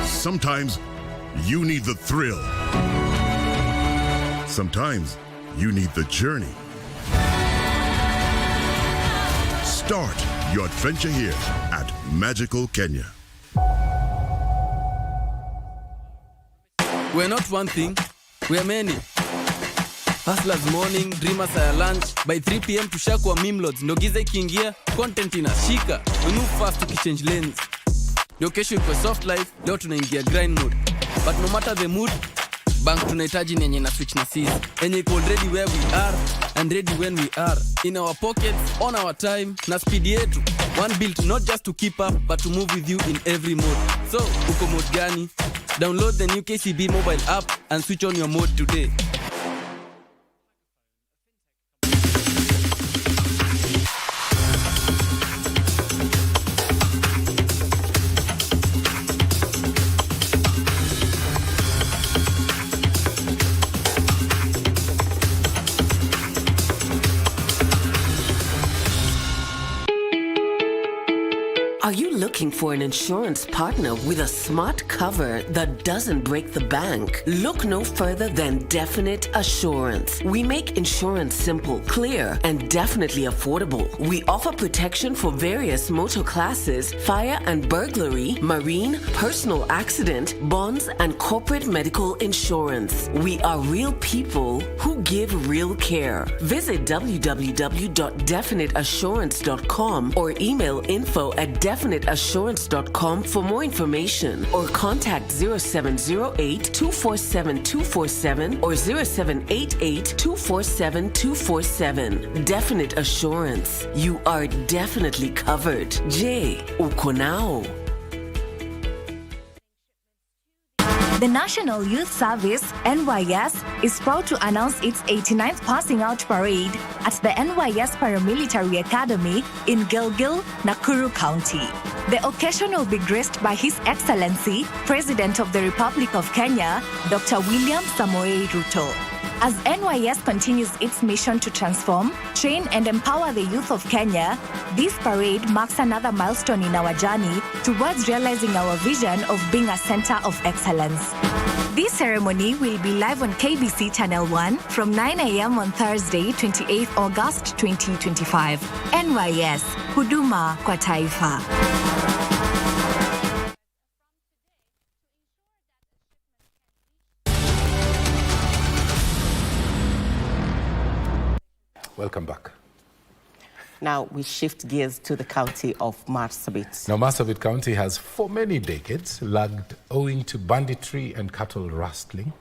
Sometimes you need the thrill. Sometimes you need the journey. Start your adventure here at Magical Kenya. We're not one thing, we're many. Hustlers morning, dreamers are lunch. By 3 p.m. tushakuwa meme lords. Ndo giza ikiingia, content inashika. We move fast tukichange lanes. Ndio kesho iko soft life, leo tunaingia grind mode. But no matter the mood, bank tunahitaji nenye na switch na sisi. Enye iko already where we are and ready when we are. In our pockets, on our time, na speed yetu. One built not just to keep up, but to move with you in every mode. So, uko mode gani? Download the new KCB mobile app and switch on your mode today. Are you looking for an insurance partner with a smart cover that doesn't break the bank? Look no further than Definite Assurance. We make insurance simple, clear, and definitely affordable. We offer protection for various motor classes, fire and burglary, marine, personal accident, bonds, and corporate medical insurance. We are real people who give real care. Visit www.definiteassurance.com or email info@definiteassurance.com for more information, or contact 0708-247-247 or 0788-247-247. Definite Assurance. You are definitely covered. J. Ukonao. The National Youth Service, NYS, is proud to announce its 89th Passing Out Parade at the NYS Paramilitary Academy in Gilgil, Nakuru County. The occasion will be graced by His Excellency, President of the Republic of Kenya, Dr. William Samoei Ruto. As NYS continues its mission to transform, train, and empower the youth of Kenya, this parade marks another milestone in our journey towards realizing our vision of being a center of excellence. This ceremony will be live on KBC Channel 1 from 9 a.m. on Thursday, 28th August 2025. NYS, Huduma kwa Taifa. Welcome back. Now we shift gears to the county of Marsabit. Now, Marsabit County has for many decades lagged owing to banditry and cattle rustling.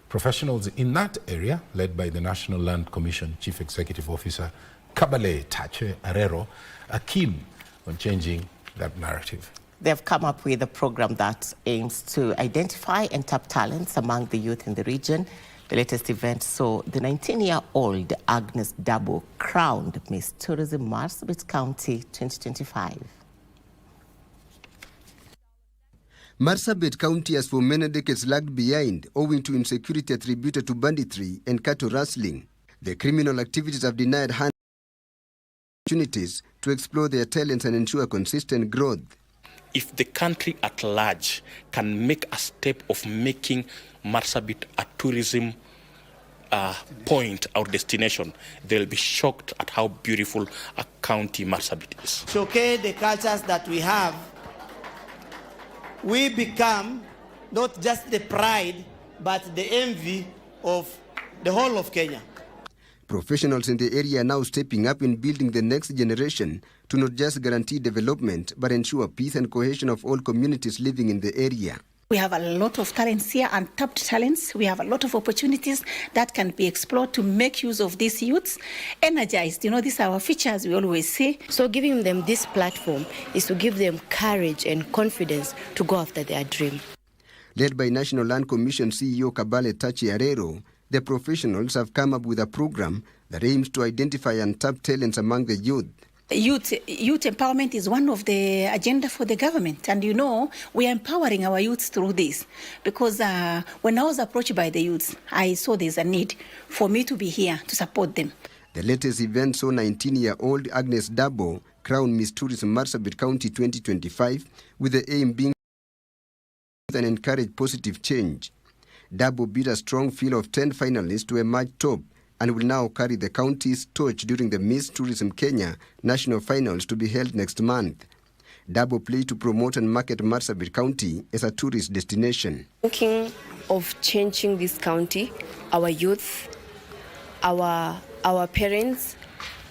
Professionals in that area, led by the National Land Commission Chief Executive Officer Kabale Tache Arero, are keen on changing that narrative. They've come up with a program that aims to identify and tap talents among the youth in the region. The latest event saw the 19-year-old Agnes Dabo crowned Miss Tourism Marsabit County 2025. Marsabit County has for many decades lagged behind owing to insecurity attributed to banditry and cattle rustling. The criminal activities have denied hand opportunities to explore their talents and ensure consistent growth. If the country at large can make a step of making Marsabit a tourism point or destination, they'll be shocked at how beautiful a county Marsabit is. Showcase the cultures that we have. We become not just the pride, but the envy of the whole of Kenya. Professionals in the area are now stepping up in building the next generation to not just guarantee development, but ensure peace and cohesion of all communities living in the area. We have a lot of talents here, untapped talents. We have a lot of opportunities that can be explored to make use of these youths. Energized, these are our features we always say. So giving them this platform is to give them courage and confidence to go after their dream. Led by National Land Commission CEO Kabale Tachi Arero, the professionals have come up with a program that aims to identify untapped talents among the youth. Youth empowerment is one of the agenda for the government, and we are empowering our youths through this, because when I was approached by the youths, I saw there's a need for me to be here to support them. The latest event saw 19-year-old Agnes Dabo crown Miss Tourism Marsabit County 2025, with the aim being to encourage positive change. Dabo beat a strong field of 10 finalists to emerge top, and will now carry the county's torch during the Miss Tourism Kenya National Finals to be held next month. Dabo pledged to promote and market Marsabit County as a tourist destination. Thinking of changing this county, our youth our parents,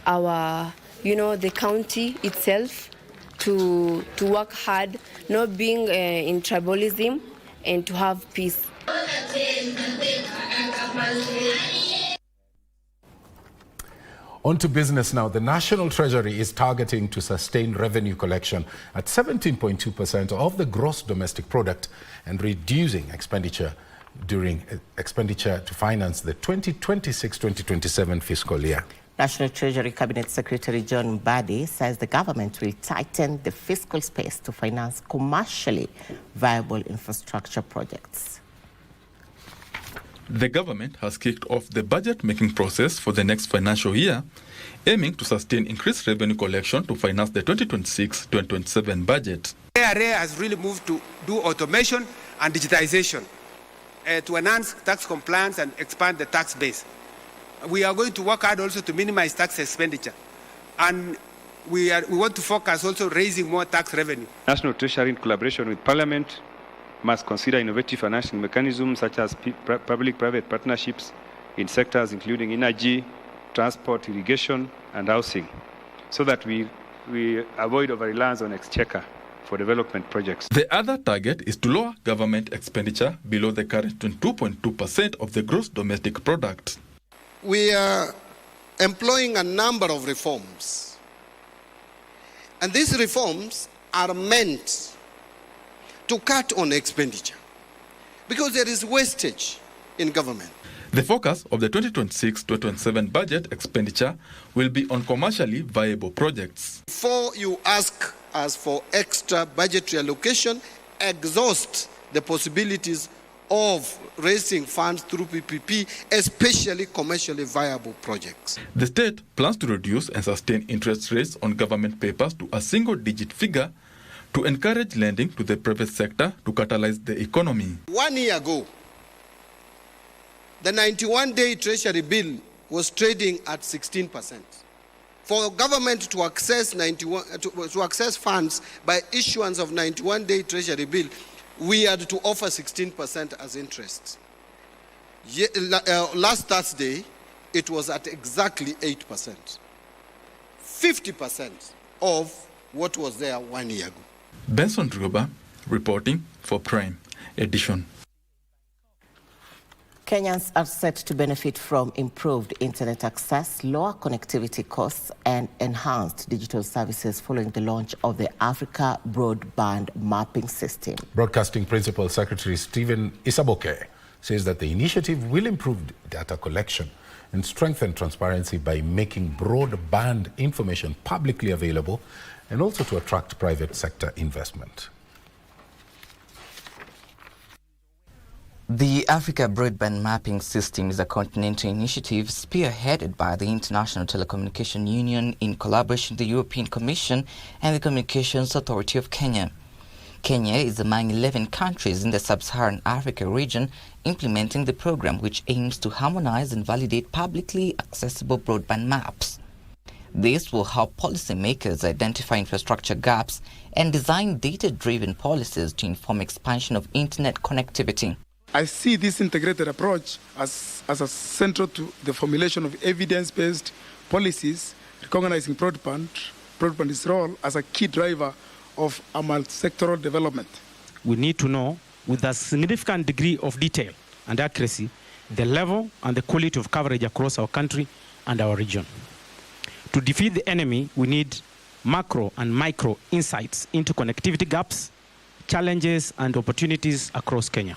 the county itself to work hard, not being in tribalism, and to have peace. On to business now. The National Treasury is targeting to sustain revenue collection at 17.2% of the gross domestic product and reducing expenditure to finance the 2026-2027 fiscal year. National Treasury Cabinet Secretary John Mbadi says the government will tighten the fiscal space to finance commercially viable infrastructure projects. The government has kicked off the budget-making process for the next financial year, aiming to sustain increased revenue collection to finance the 2026-2027 budget. KRA has really moved to do automation and digitization to enhance tax compliance and expand the tax base. We are going to work hard also to minimize tax expenditure, and we want to focus also raising more tax revenue. National Treasury, in collaboration with Parliament, must consider innovative financing mechanisms such as public-private partnerships in sectors including energy, transport, irrigation, and housing, so that we avoid over-reliance on exchequer for development projects. The other target is to lower government expenditure below the current 22.2% of the gross domestic product. We are employing a number of reforms, and these reforms are meant to cut on expenditure because there is wastage in government. The focus of the 2026-2027 budget expenditure will be on commercially viable projects. Before you ask us for extra budgetary allocation, exhaust the possibilities of raising funds through PPP, especially commercially viable projects. The state plans to reduce and sustain interest rates on government papers to a single-digit figure to encourage lending to the private sector to catalyze the economy. 1 year ago, the 91-day Treasury bill was trading at 16%. For government to access funds by issuance of 91-day Treasury bill, we had to offer 16% as interest. Last Thursday, it was at exactly 8%. 50% of what was there 1 year ago. Benson Druba reporting for Prime Edition. Kenyans are set to benefit from improved internet access, lower connectivity costs, and enhanced digital services following the launch of the Africa Broadband Mapping System. Broadcasting Principal Secretary Stephen Isaboke says that the initiative will improve data collection and strengthen transparency by making broadband information publicly available and also to attract private sector investment. The Africa Broadband Mapping System is a continental initiative spearheaded by the International Telecommunication Union in collaboration with the European Commission and the Communications Authority of Kenya. Kenya is among 11 countries in the sub-Saharan Africa region implementing the program, which aims to harmonize and validate publicly accessible broadband maps. This will help policymakers identify infrastructure gaps and design data-driven policies to inform expansion of internet connectivity. I see this integrated approach as a central to the formulation of evidence-based policies, recognizing broadband's role as a key driver of a multi-sectoral development. We need to know, with a significant degree of detail and accuracy, the level and the quality of coverage across our country and our region. To defeat the enemy, we need macro and micro insights into connectivity gaps, challenges, and opportunities across Kenya.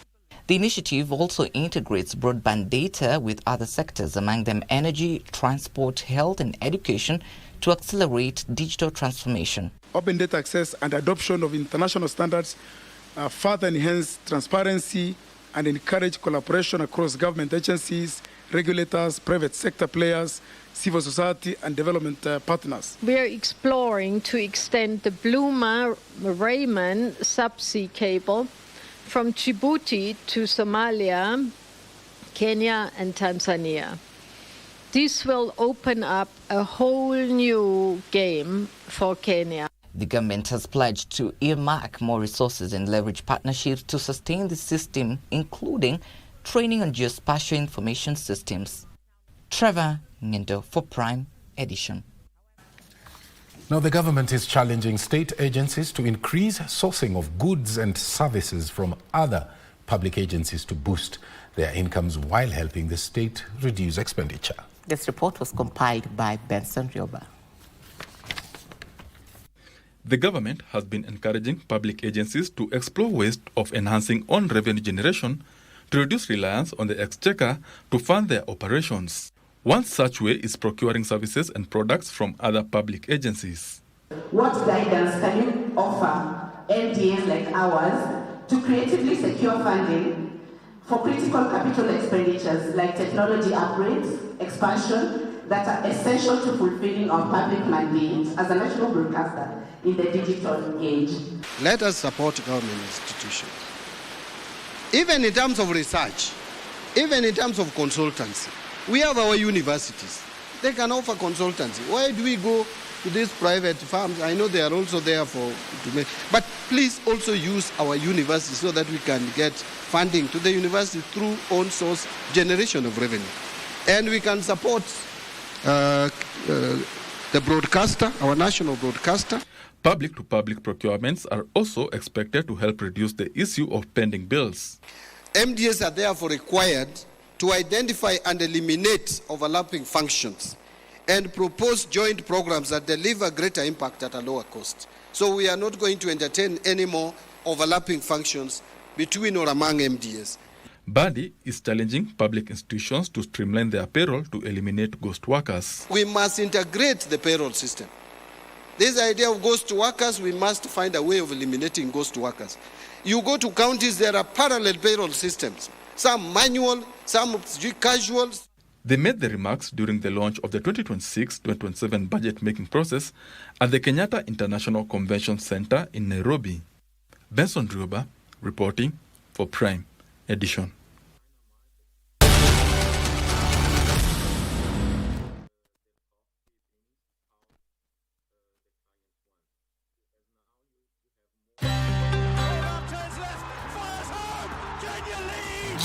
The initiative also integrates broadband data with other sectors, among them energy, transport, health, and education, to accelerate digital transformation. Open data access and adoption of international standards further enhance transparency and encourage collaboration across government agencies, regulators, private sector players, civil society, and development partners. We are exploring to extend the Bluma-Raymond subsea cable from Djibouti to Somalia, Kenya, and Tanzania. This will open up a whole new game for Kenya. The government has pledged to earmark more resources and leverage partnerships to sustain the system, including training on geospatial information systems. Trevor Ngendo for Prime Edition. Now, the government is challenging state agencies to increase sourcing of goods and services from other public agencies to boost their incomes while helping the state reduce expenditure. This report was compiled by Benson Rioba. The government has been encouraging public agencies to explore ways of enhancing own revenue generation to reduce reliance on the exchequer to fund their operations. One such way is procuring services and products from other public agencies. What guidance can you offer MDAs like ours to creatively secure funding for critical capital expenditures like technology upgrades, expansion that are essential to fulfilling our public mandate as a national broadcaster in the digital age? Let us support government institutions. Even in terms of research, even in terms of consultancy. We have our universities. They can offer consultancy. Why do we go to these private firms? I know they are also there but please also use our universities so that we can get funding to the university through own source generation of revenue. And we can support the broadcaster, our national broadcaster. Public-to-public procurements are also expected to help reduce the issue of pending bills. MDAs are therefore required to identify and eliminate overlapping functions and propose joint programs that deliver greater impact at a lower cost. So we are not going to entertain any more overlapping functions between or among MDAs. Badi is challenging public institutions to streamline their payroll to eliminate ghost workers. We must integrate the payroll system. This idea of ghost workers, we must find a way of eliminating ghost workers. You go to counties, there are parallel payroll systems. Some manual, some casual. They made the remarks during the launch of the 2026-2027 budget-making process at the Kenyatta International Convention Center in Nairobi. Benson Rioba reporting for Prime Edition.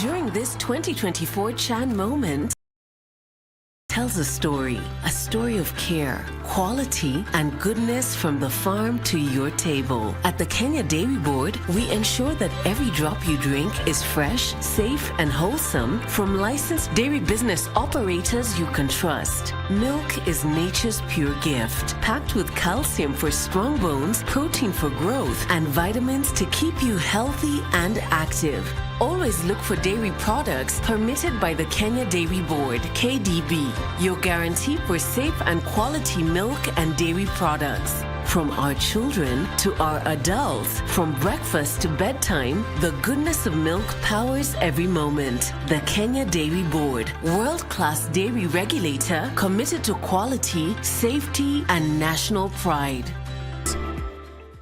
During this 2024 Chan moment, tells a story of care, quality, and goodness from the farm to your table. At the Kenya Dairy Board, we ensure that every drop you drink is fresh, safe, and wholesome from licensed dairy business operators you can trust. Milk is nature's pure gift, packed with calcium for strong bones, protein for growth, and vitamins to keep you healthy and active. Always look for dairy products permitted by the Kenya Dairy Board, KDB, your guarantee for safe and quality milk and dairy products. From our children to our adults, from breakfast to bedtime, the goodness of milk powers every moment. The Kenya Dairy Board, world-class dairy regulator committed to quality, safety, and national pride.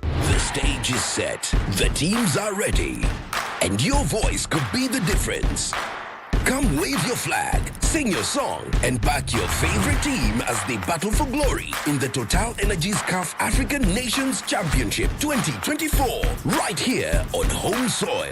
The stage is set, the teams are ready, and your voice could be the difference. Come wave your flag, sing your song, and back your favorite team as they battle for glory in the Total Energies CAF African Nations Championship 2024, right here on home soil.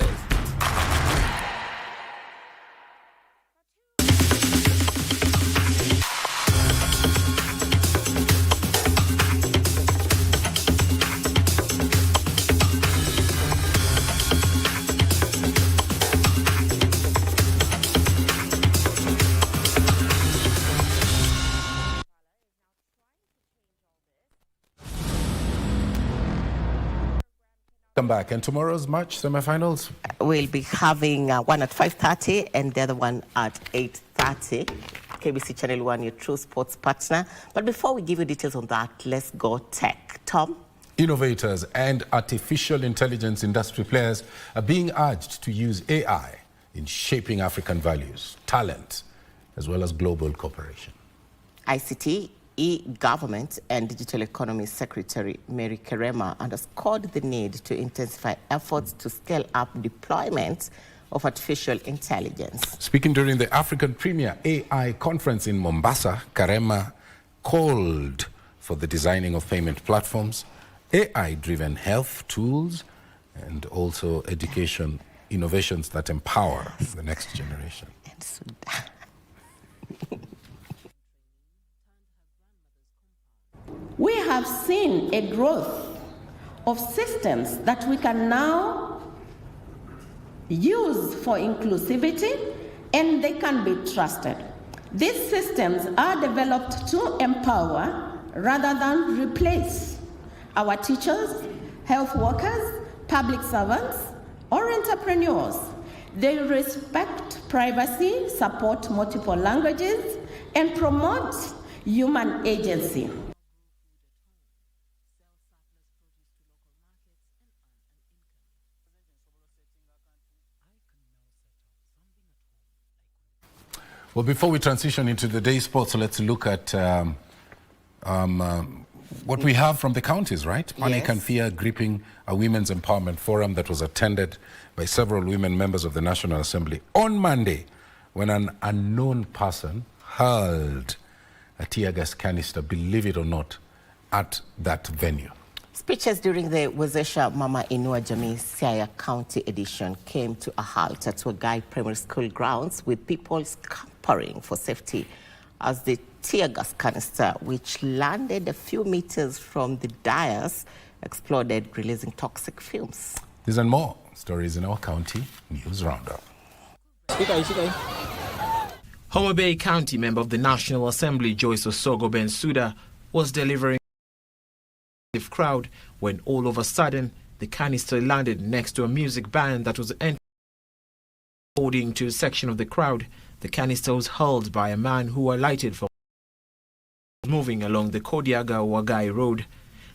Come back. And tomorrow's match, semi-finals? We'll be having one at 5:30 and the other one at 8:30. KBC Channel 1, your true sports partner. But before we give you details on that, let's go tech. Tom? Innovators and artificial intelligence industry players are being urged to use AI in shaping African values, talent, as well as global cooperation. ICT, E-Government and Digital Economy Secretary Mary Kerema underscored the need to intensify efforts to scale up deployment of artificial intelligence. Speaking during the African Premier AI conference in Mombasa, Kerema called for the designing of payment platforms, AI-driven health tools, and also education innovations that empower the next generation. have seen a growth of systems that we can now use for inclusivity, and they can be trusted. These systems are developed to empower rather than replace our teachers, health workers, public servants, or entrepreneurs. They respect privacy, support multiple languages, and promote human agency. Well, before we transition into the day's sports, let's look at what we have from the counties, right? Panic and fear gripping a women's empowerment forum that was attended by several women members of the National Assembly on Monday, when an unknown person hurled a tear gas canister, believe it or not, at that venue. Speeches during the Wezesha Mama Inua Jamii Siaya County edition came to a halt at Wagai Primary School grounds, with people scampering for safety as the tear gas canister, which landed a few meters from the dais, exploded, releasing toxic fumes. These and more stories in our county news roundup. Homa Bay County member of the National Assembly Joyce Osogo Bensouda was delivering a crowd when all of a sudden the canister landed next to a music band that was entering. According to a section of the crowd, the canister was hurled by a man who alighted from moving along the Kodiaga-Wagai road.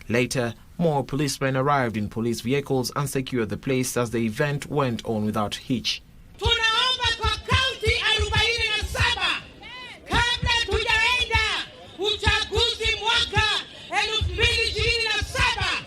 Later, more policemen arrived in police vehicles and secured the place as the event went on without hitch. Tunaomba kwa kaunti 47 kabla tujaenda uchaguzi mwaka 2027,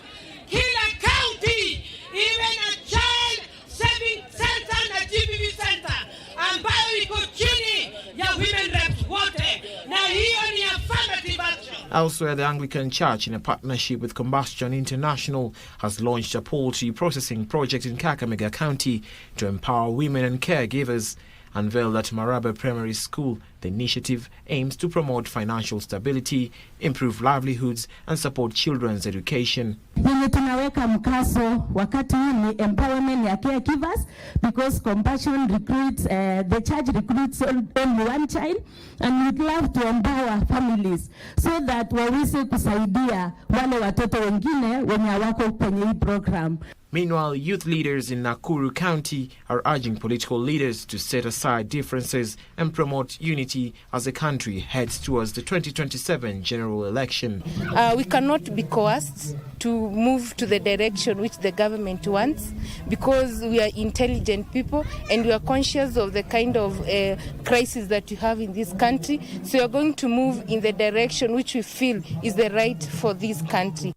kila kaunti iwe na child saving center na GBV center ambayo iko chini ya women reps wote, na hiyo ni affirmative action. Elsewhere, the Anglican Church, in a partnership with Combustion International, has launched a poultry processing project in Kakamega County to empower women and caregivers. Unveiled at Maraba Primary School, the initiative aims to promote financial stability, improve livelihoods, and support children's education. Yenye tunaweka mkaso wakati ni empowerment ya caregivers, because Compassion recruits, the church recruits only one child, and we'd love to empower families so that waweze kusaidia wale watoto wengine wenye wako kwenye hii program. Meanwhile, youth leaders in Nakuru County are urging political leaders to set aside differences and promote unity as the country heads towards the 2027 general election. We cannot be coerced to move to the direction which the government wants, because we are intelligent people and we are conscious of the kind of crisis that you have in this country. So we are going to move in the direction which we feel is the right for this country.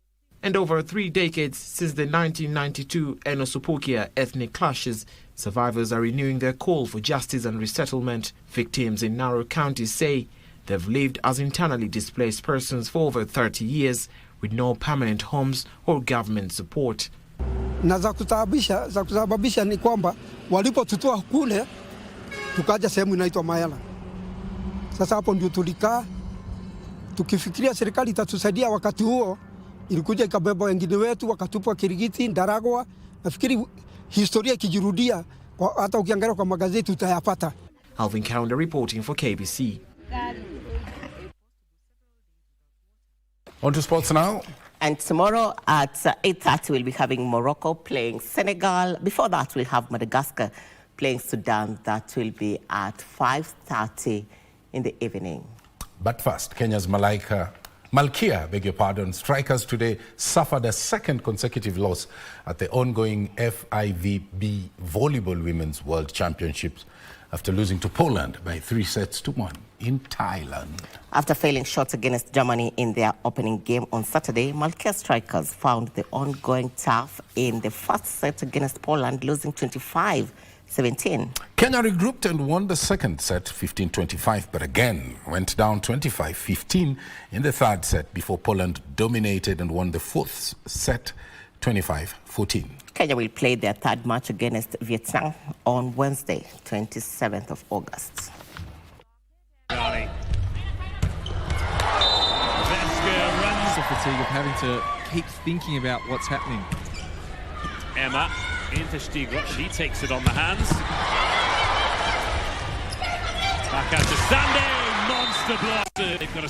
And over 3 decades since the 1992 Enosupokia ethnic clashes, survivors are renewing their call for justice and resettlement. Victims in Narok County say they've lived as internally displaced persons for over 30 years with no permanent homes or government support. Na za kusababisha ni kwamba walipotutoa kule tukaja sehemu inaitwa Mayala. Sasa hapo ndio tulikaa tukifikiria serikali itatusaidia. Wakati huo ilikuja ikabeba wengine wetu wakatupwa Kirigiti, Ndaragwa. Nafikiri historia ikijirudia, hata ukiangalia kwa magazeti utayapata. Alvin Kaunda reporting for KBC. On to sports now. And tomorrow at 8:30 we'll be having Morocco playing Senegal. Before that we'll have Madagascar playing Sudan. That will be at 5:30 in the evening. But first, Kenya's Malkia, beg your pardon, strikers today suffered a second consecutive loss at the ongoing FIVB Volleyball Women's World Championships after losing to Poland by 3-1 in Thailand. After failing shots against Germany in their opening game on Saturday, Malkia strikers found the ongoing tough in the first set against Poland, losing 25-17. Kenya regrouped and won the second set 15-25, but again went down 25-15 in the third set before Poland dominated and won the fourth set 25-14. Kenya will play their third match against Vietnam on Wednesday, 27th of August. Veska runs fatigue of having to keep thinking about what's happening. Emma into Stigler. She takes it on the hands. Back out to Sunday. Monster block. They've got a...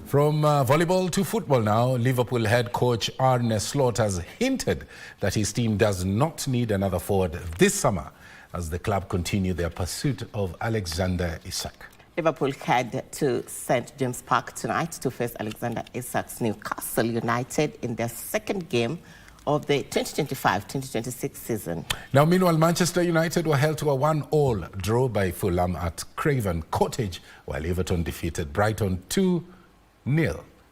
From volleyball to football now, Liverpool head coach Arne Slot has hinted that his team does not need another forward this summer as the club continue their pursuit of Alexander Isak. Liverpool head to St James Park tonight to face Alexander Isak's Newcastle United in their second game of the 2025-2026 season. Now, meanwhile, Manchester United were held to a 1-1 draw by Fulham at Craven Cottage, while Everton defeated Brighton 2-0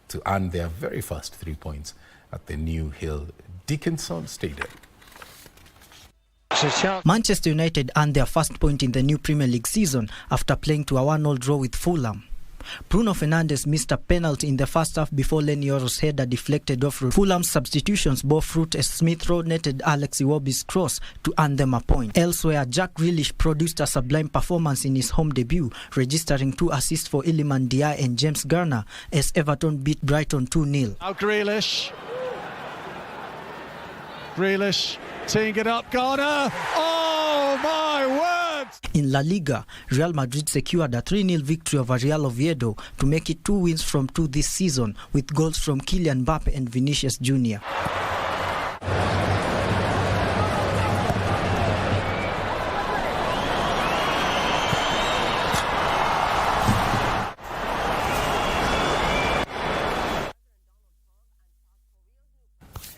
to earn their very first 3 points at the New Hill Dickinson Stadium. Manchester United earned their first point in the new Premier League season after playing to a 1-0 draw with Fulham. Bruno Fernandes missed a penalty in the first half before Lenny Yoro's header deflected off Fulham's substitutions bore fruit as Smith Rowe netted Alex Iwobi's cross to earn them a point. Elsewhere, Jack Grealish produced a sublime performance in his home debut, registering 2 assists for Iliman Ndiaye and James Garner as Everton beat Brighton 2-0. Now Grealish teeing it up, Garner. Oh my word! In La Liga, Real Madrid secured a 3-0 victory over Real Oviedo to make it 2 wins from 2 this season, with goals from Kylian Mbappe and Vinicius Jr.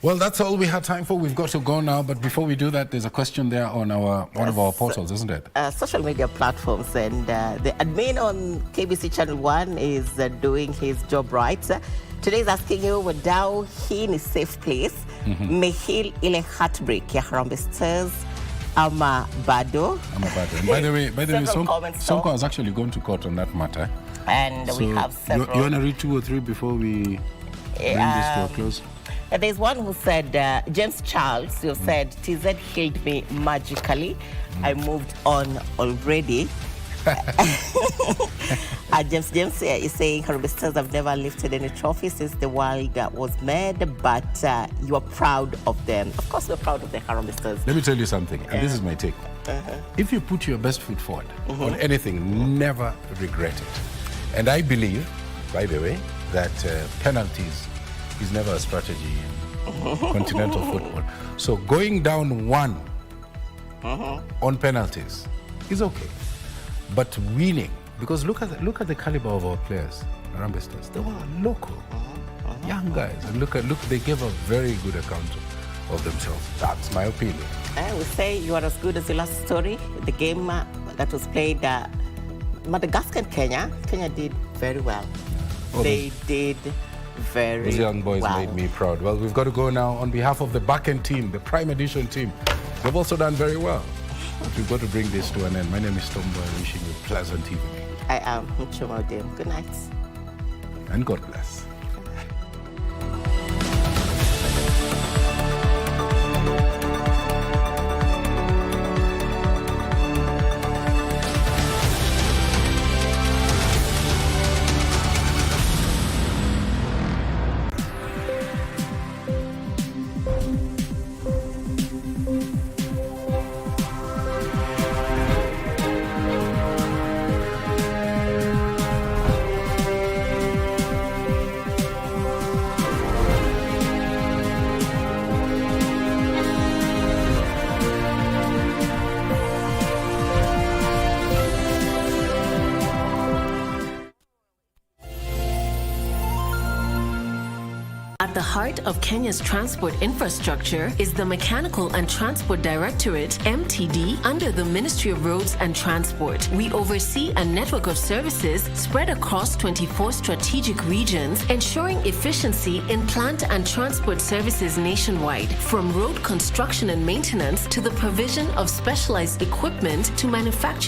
Well, that's all we had time for. We've got to go now. But before we do that, there's a question there on one of our portals, isn't it? Social media platforms. And the admin on KBC Channel 1 is doing his job right. Today is asking you, wadau hii ni safe place. Mehil ile heartbreak ya Harambee Stars ama bado. And by the way, Sonko has actually gone to court on that matter. And so we have several. You want to read 2 or 3 before we bring this to a close? There's one who said, James Charles, who said, TZ healed me magically. I moved on already. James is saying, Harambee Stars have never lifted any trophy since the world was made, but you are proud of them. Of course, we're proud of the Harambee Stars. Let me tell you something, and this is my take. If you put your best foot forward on anything, never regret it. And I believe, by the way, that penalties is never a strategy in continental football. So going down 1 on penalties is okay, but winning, because look at the caliber of our players, Harambee Stars. They were local, young guys, and look, they gave a very good account of themselves. That's my opinion. I would say you are as good as your last story. The game that was played, Madagascar and Kenya did very well. They did very Those young boys made me proud. Well, we've got to go now. On behalf of the back-end team, the Prime Edition team, they've also done very well. But we've got to bring this to an end. My name is Mboya, wishing you a pleasant evening. I am Muchuma, Odim. Good night. And God bless. At the heart of Kenya's transport infrastructure is the Mechanical and Transport Directorate, MTD, under the Ministry of Roads and Transport. We oversee a network of services spread across 24 strategic regions, ensuring efficiency in plant and transport services nationwide, from road construction and maintenance to the provision of specialized equipment to manufacturing